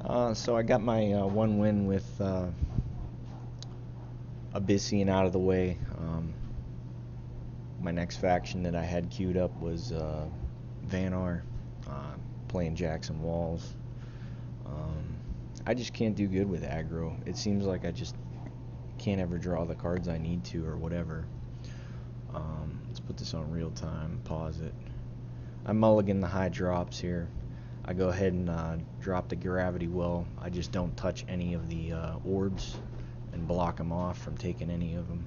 So I got my one win with Abyssian out of the way. My next faction that I had queued up was Vanar, playing Jackson Walls. Um, I just can't do good with aggro. It seems like I just can't ever draw the cards I need to or whatever. Let's put this on real time, pause it. I mulligan the high drops here. I go ahead and drop the gravity well. I just don't touch any of the orbs and block them off from taking any of them.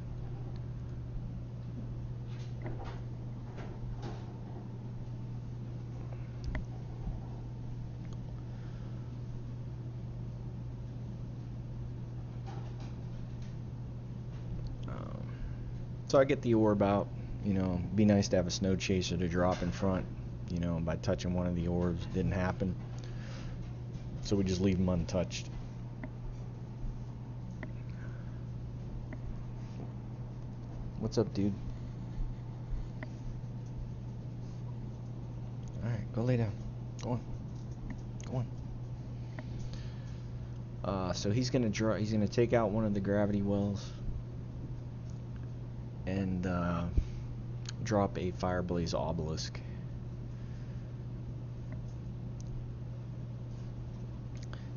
So I get the orb out. You know, be nice to have a snow chaser to drop in front. You know, by touching one of the orbs, didn't happen. So we just leave them untouched. What's up, dude? Alright, go lay down. Go on. Go on. So he's gonna take out one of the gravity wells and drop a Fireblaze Obelisk.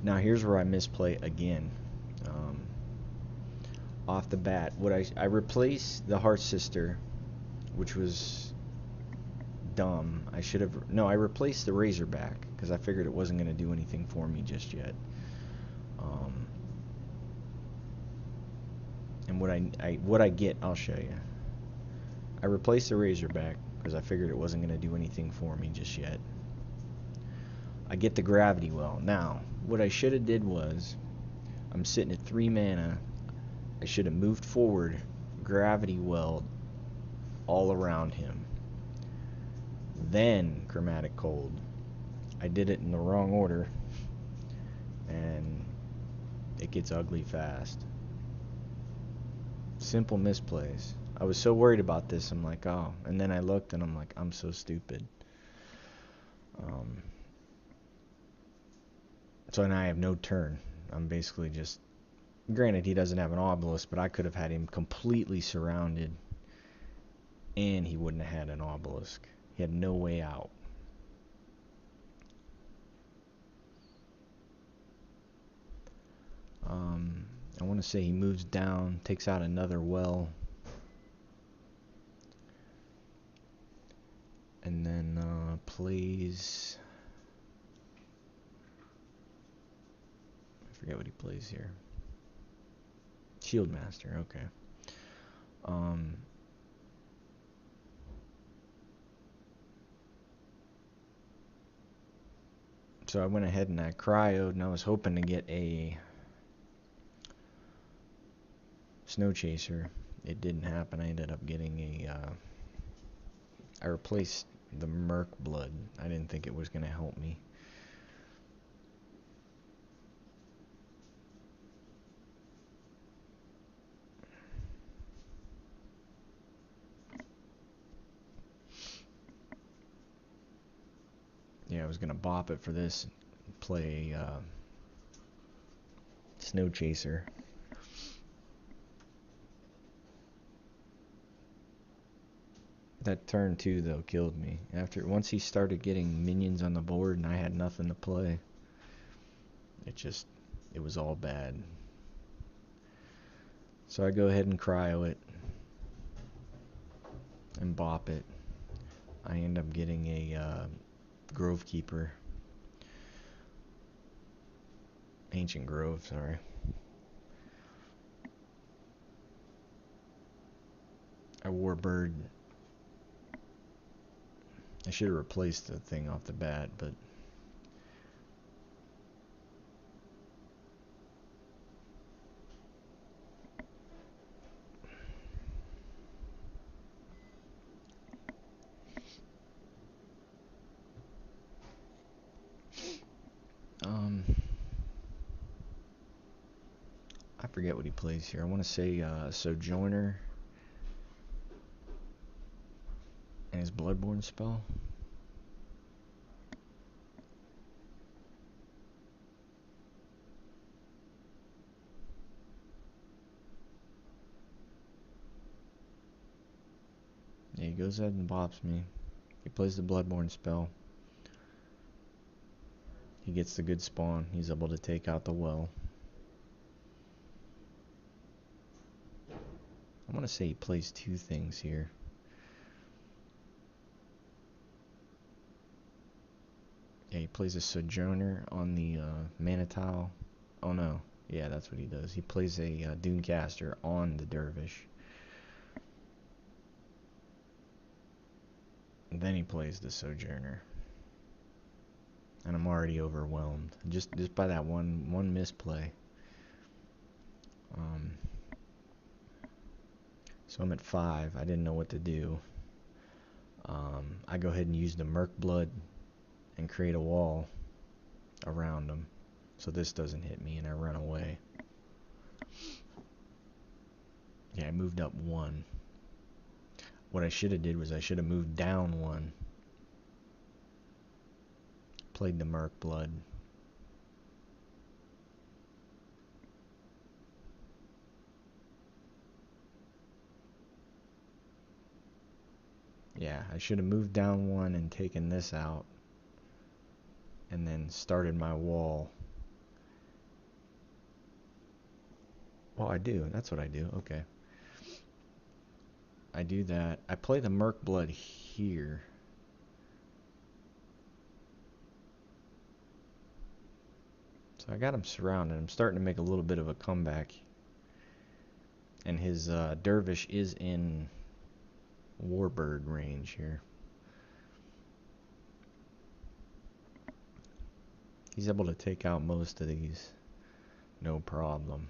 Now here's where I misplay again. Off the bat, I replaced the Heart Sister, which was dumb. I replaced the Razorback because I figured it wasn't going to do anything for me just yet. And what I get, I'll show you. I replaced the Razorback because I figured it wasn't going to do anything for me just yet. I get the Gravity Well. Now, what I should have did was, I'm sitting at 3 mana. I should have moved forward, Gravity Well all around him. Then Chromatic Cold. I did it in the wrong order, and it gets ugly fast. Simple misplays. I was so worried about this, I'm like, oh. And then I looked, and I'm like, I'm so stupid. So now I have no turn. I'm basically just... Granted, he doesn't have an obelisk, but I could have had him completely surrounded, and he wouldn't have had an obelisk. He had no way out. I want to say he moves down, takes out another well, and then plays... I forget what he plays here. Shieldmaster, okay. So I went ahead and I cryoed, and I was hoping to get a Snow Chaser. It didn't happen. I ended up getting a... I replaced the Merc Blood. I didn't think it was going to help me. Yeah, I was going to bop it for this, play Snow Chaser. That turn 2 though killed me. Once he started getting minions on the board and I had nothing to play, it was all bad. So I go ahead and cryo it and bop it. I end up getting a Grove Keeper. Ancient Grove, sorry. I Warbird. I should have replaced the thing off the bat, but... I forget what he plays here. I want to say Sojourner and his Bloodborne spell. goes ahead and bops me. He plays the Bloodborne spell. He gets the good spawn. He's able to take out the well. I want to say he plays two things here. Yeah, he plays a Sojourner on the mana tile. Oh no. Yeah, that's what he does. He plays a Dunecaster on the Dervish. And then he plays the Sojourner. And I'm already overwhelmed. Just by that one misplay. So I'm at 5. I didn't know what to do. I go ahead and use the Merc Blood and create a wall around him so this doesn't hit me, and I run away. Yeah, I moved up 1. What I should have did was I should have moved down 1. Played the Merc Blood. Yeah, I should have moved down 1 and taken this out, and then started my wall. Well, I do. That's what I do. Okay. I do that. I play the Merc Blood here. So I got him surrounded. I'm starting to make a little bit of a comeback. And his Dervish is in Warbird range here. He's able to take out most of these. No problem.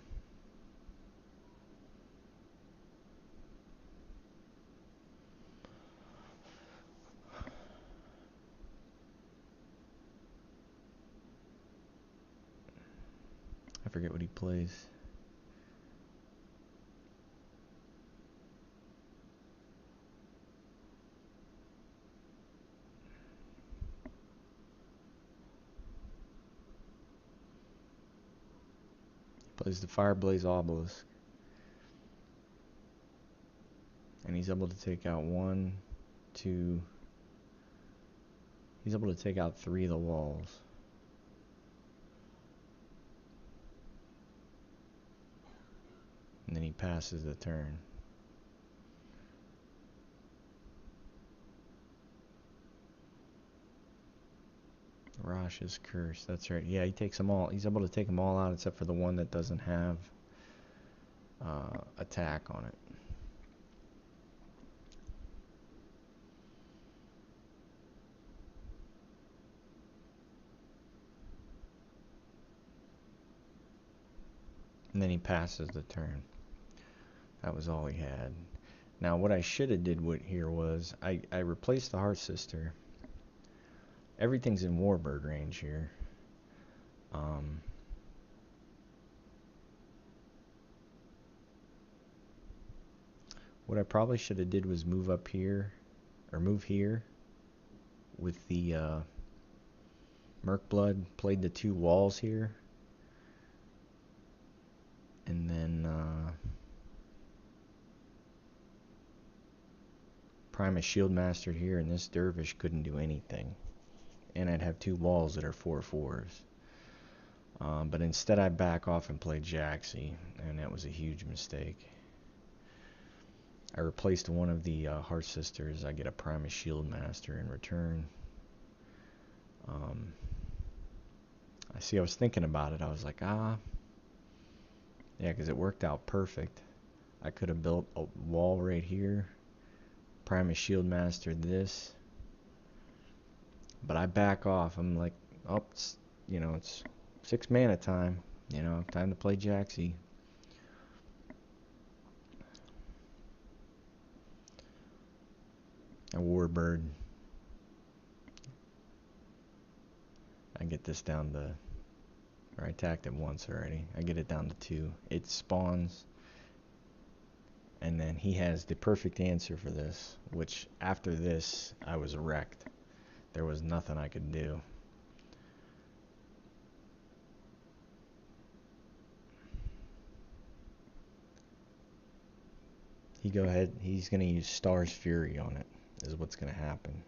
I forget what he plays. He plays the Fireblaze Obelisk. And he's able to take out 1, 2. He's able to take out 3 of the walls. And then he passes the turn. Rosh's Curse. That's right. Yeah, he takes them all. He's able to take them all out except for the one that doesn't have attack on it. And then he passes the turn. That was all he had. Now what I should have did here was I replaced the Heart Sister. Everything's in Warbird range here. What I probably should have did was move up here, or move here with the Merc Blood, played the 2 walls here, and then Primus Shield Mastered here, and this Dervish couldn't do anything. And I'd have 2 walls that are 4/4s. But instead I back off and play Jaxi, and that was a huge mistake. I replaced one of the Heart Sisters. I get a Primus Shield Master in return. I was thinking about it. I was like, yeah, because it worked out perfect. I could have built a wall right here, Primus Shield Mastered this, but I back off. I'm like, oh, it's 6 mana time. Time to play Jaxi. A Warbird. I get this down to, or I attacked it once already. I get it down to 2. It spawns, and then he has the perfect answer for this, which after this, I was wrecked. There was nothing I could do. He's going to use Star's Fury on it. is what's going to happen.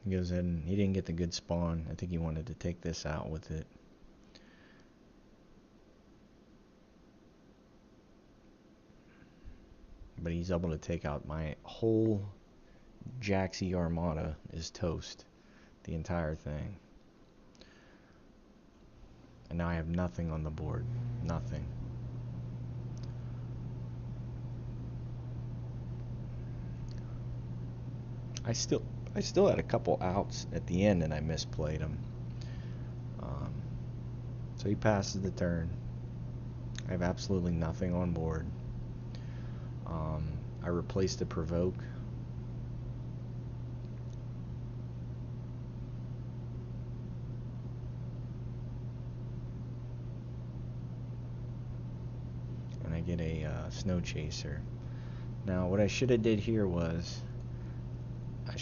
He goes ahead and he didn't get the good spawn. I think he wanted to take this out with it. But he's able to take out my whole Jaxie Armada is toast. The entire thing. And now I have nothing on the board. Nothing. I still had a couple outs at the end and I misplayed them. So he passes the turn. I have absolutely nothing on board. I replaced the provoke. And I get a snow chaser. Now what I should have did here was I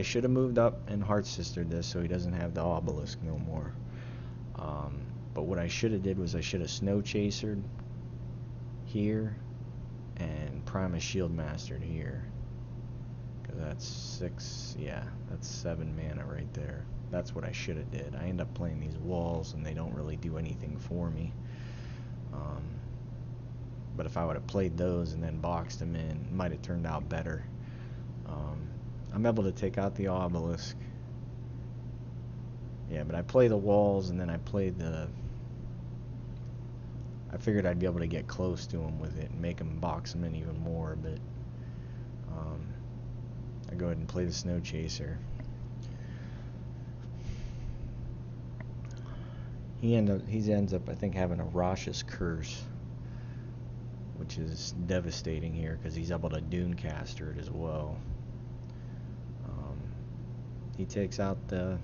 should have moved up and Heart Sistered this so he doesn't have the obelisk no more. But what I should have did was I should have snow chasered here and Primus Shield Mastered here. Because that's 6, yeah, that's 7 mana right there. That's what I should have did. I end up playing these walls and they don't really do anything for me. But if I would have played those and then boxed them in, it might have turned out better. I'm able to take out the obelisk. Yeah, but I play the walls and then I played the... I figured I'd be able to get close to him with it and make him box him in even more, but I go ahead and play the Snow Chaser. He ends up, I think, having a Rash's Curse, which is devastating here because he's able to Dunecaster it as well. He takes out the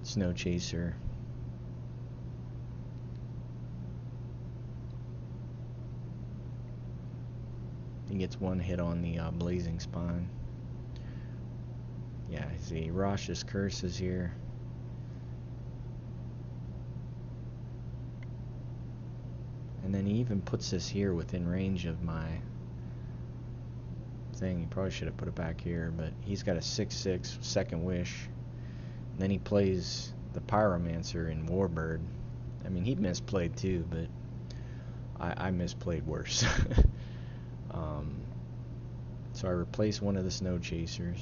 Snow Chaser. He gets one hit on the Blazing Spine. Yeah, see, Rash's Curse is here. And then he even puts this here within range of my thing. He probably should have put it back here, but he's got a 6/6 Second Wish. And then he plays the Pyromancer in Warbird. I mean, he misplayed too, but I misplayed worse. So I replace one of the Snow Chasers.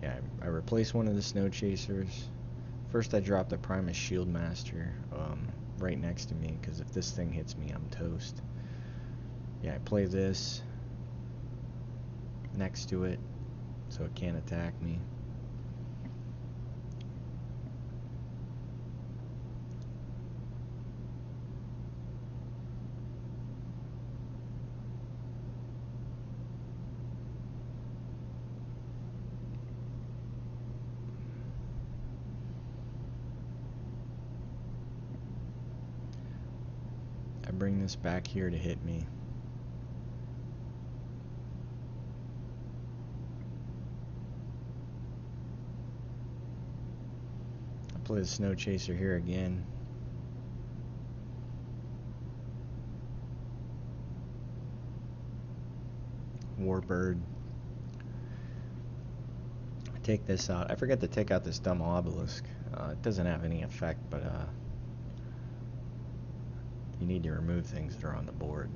Yeah, I replace one of the Snow Chasers. First I drop the Primus Shield Master right next to me, because if this thing hits me, I'm toast. Yeah, I play this next to it so it can't attack me. I bring this back here to hit me. I play the Snow Chaser here again. Warbird. I take this out. I forget to take out this dumb obelisk. It doesn't have any effect, but you need to remove things that are on the board.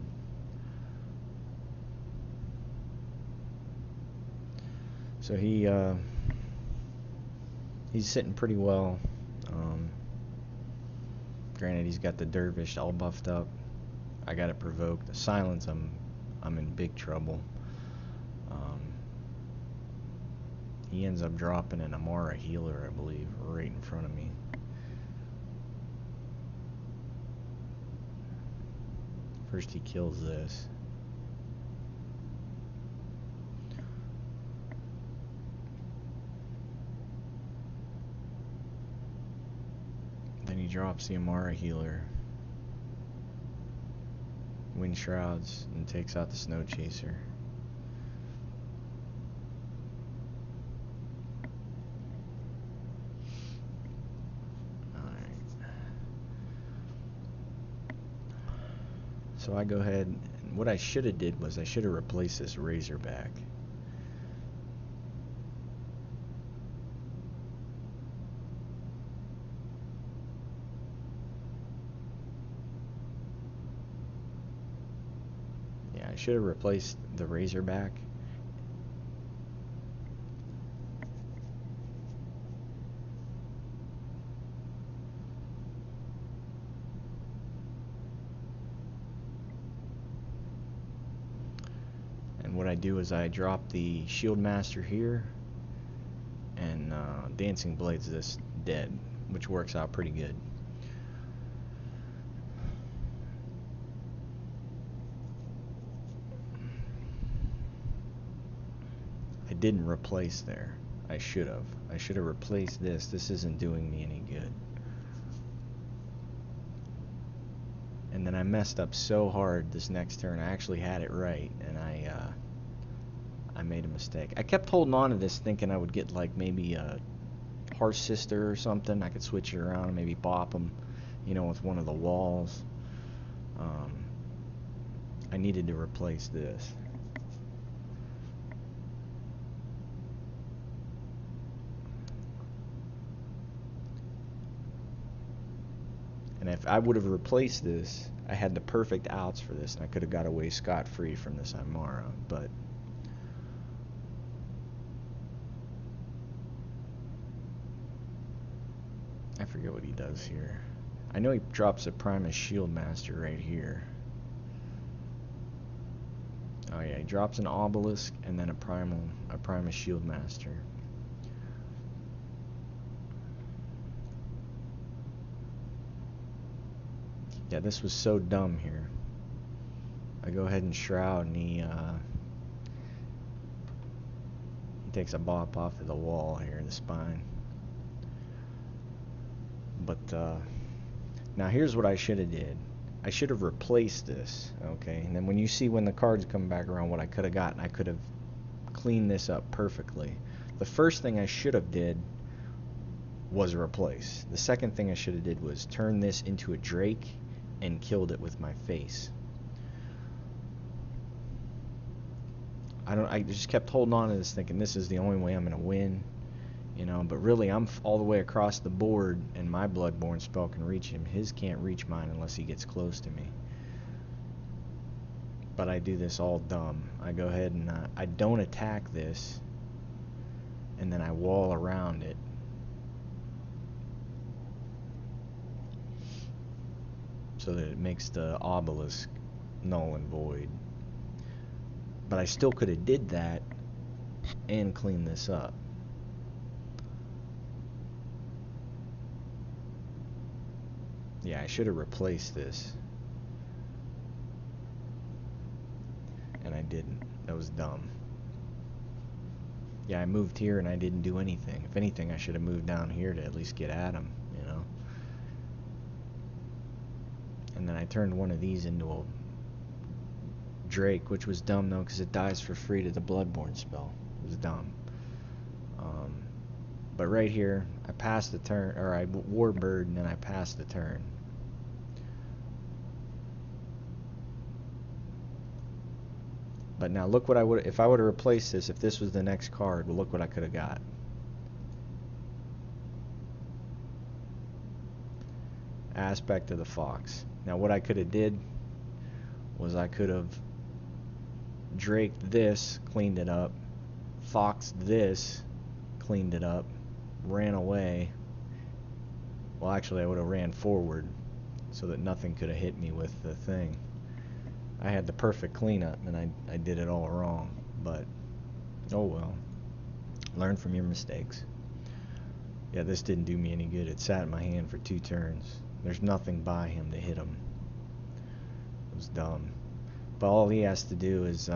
So he's sitting pretty well. Granted, he's got the Dervish all buffed up. I got it provoked. The silence, I'm in big trouble. He ends up dropping an Amara Healer, I believe, right in front of me. First he kills this. drops the Amara healer, wind shrouds, and takes out the snow chaser. Alright. So I go ahead, and what I should have did was I should have replaced this Razorback. I should have replaced the Razorback. And what I do is I drop the Shield Master here, and Dancing Blades this dead, which works out pretty good. I didn't replace there. I should have. I should have replaced this. This isn't doing me any good. And then I messed up so hard this next turn. I actually had it right, and I made a mistake. I kept holding on to this thinking I would get like maybe a Harsh Sister or something. I could switch it around and maybe bop them, you know, with one of the walls. I needed to replace this. And if I would have replaced this, I had the perfect outs for this, and I could have got away scot-free from this Imara, but I forget what he does here. I know he drops a Primus Shield Master right here. Oh yeah, he drops an Obelisk and then a Primus Shield Master. Yeah, this was so dumb here. I go ahead and Shroud, and he takes a bop off of the wall here in the spine. But now here's what I should have did. I should have replaced this, okay? And then when you see when the cards come back around what I could have gotten, I could have cleaned this up perfectly. The first thing I should have did was replace. The second thing I should have did was turn this into a Drake and killed it with my face. I just kept holding on to this thinking this is the only way I'm going to win, you know, but really I'm all the way across the board and my Bloodborne spell can reach him. His can't reach mine unless he gets close to me. But I do this all dumb. I go ahead and I don't attack this, and then I wall around it. So that it makes the Obelisk null and void. But I still could have did that and cleaned this up. Yeah, I should have replaced this. And I didn't. That was dumb. Yeah, I moved here and I didn't do anything. If anything, I should have moved down here to at least get at him, you know. And then I turned one of these into a Drake, which was dumb though, because it dies for free to the Bloodborne spell. It was dumb. But right here, I passed the turn, or I Warbird, and then I passed the turn. But now look what I would, if I would have replaced this, if this was the next card, well, look what I could have got. Aspect of the Fox. Now what I could have did was I could have Draked this, cleaned it up, Foxed this, cleaned it up, ran away. Well, actually I would have ran forward so that nothing could have hit me with the thing. I had the perfect cleanup and I did it all wrong, but oh well. Learn from your mistakes. Yeah, this didn't do me any good. It sat in my hand for 2 turns. There's nothing by him to hit him. It was dumb. But all he has to do is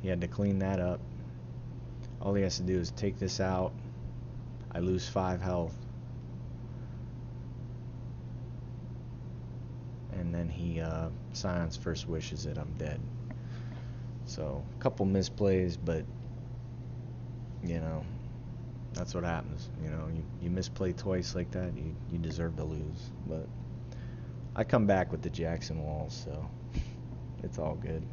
he had to clean that up. All he has to do is take this out. I lose 5 health. he Sion's first wish is that I'm dead. So a couple misplays, but you know, that's what happens. You know, you misplay twice like that, you deserve to lose. But I come back with the Jackson Walls, so it's all good.